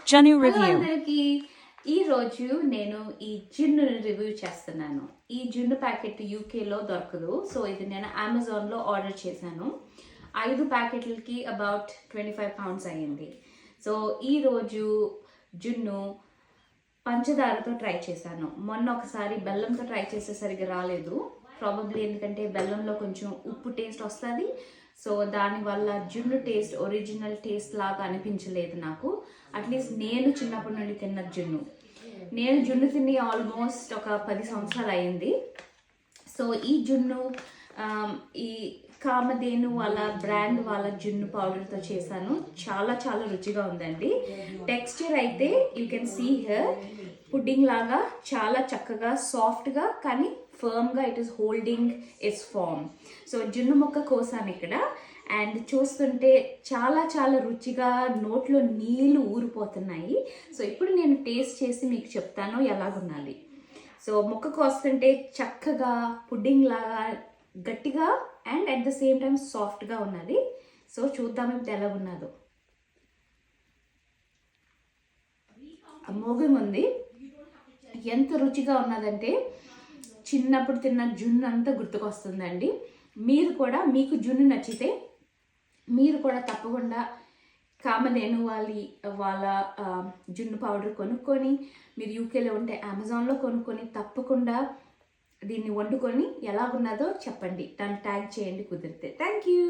Janu hello review. అందరికి ఈరోజు నేను ఈ జున్నుని రివ్యూ చేస్తున్నాను. ఈ జున్ను ప్యాకెట్ యూకేలో దొరకదు. సో ఇది నేను అమెజాన్లో ఆర్డర్ చేశాను. 5 ప్యాకెట్లకి అబౌట్ 25 pounds అయ్యింది. సో ఈరోజు జున్ను పంచదారతో ట్రై చేశాను. మొన్న ఒకసారి బెల్లంతో ట్రై చేసే సరిగ్గా రాలేదు. ప్రాబబ్లీ ఎందుకంటే బెల్లంలో కొంచెం ఉప్పు టేస్ట్ వస్తుంది. సో దానివల్ల జున్ను టేస్ట్ ఒరిజినల్ టేస్ట్ లాగా అనిపించలేదు నాకు. అట్లీస్ట్ నేను చిన్నప్పటి నుండి తిన్న జున్ను. నేను జున్ను తిని ఆల్మోస్ట్ ఒక 10 సంవత్సరాలు అయింది. సో ఈ జున్ను ఈ కామధేను వాళ్ళ బ్రాండ్ వాళ్ళ జున్ను పౌడర్తో చేశాను. చాలా చాలా రుచిగా ఉందండి. టెక్స్చర్ అయితే you can see here pudding లాగా చాలా చక్కగా సాఫ్ట్గా కానీ ఫర్మ్గా it is holding its form. So జున్ను మొక్క కోసాను ఇక్కడ. అండ్ చూస్తుంటే చాలా చాలా రుచిగా నోట్లో నీళ్ళు ఊరిపోతున్నాయి. సో ఇప్పుడు నేను టేస్ట్ చేసి మీకు చెప్తాను ఎలాగున్నది. సో మొక్క కోస్తుంటే చక్కగా పుడ్డింగ్ లాగా గట్టిగా and at the same time సాఫ్ట్గా ఉన్నది. సో చూద్దాం ఇప్పుడు ఎలాగున్నదో. అమోఘంగా ఉంది. ఎంత రుచిగా ఉన్నదంటే చిన్నప్పుడు తిన్న జున్ను అంతా గుర్తుకొస్తుందండి. మీరు కూడా మీకు జున్ను నచ్చితే మీరు కూడా తప్పకుండా కామధేను వాళ్ళ జున్ను పౌడర్ కొనుక్కొని మీరు యూకేలో ఉంటే అమెజాన్లో కొనుక్కొని తప్పకుండా దీన్ని వండుకొని ఎలాగున్నదో చెప్పండి. దాన్ని ట్యాగ్ చేయండి కుదిరితే. Thank you.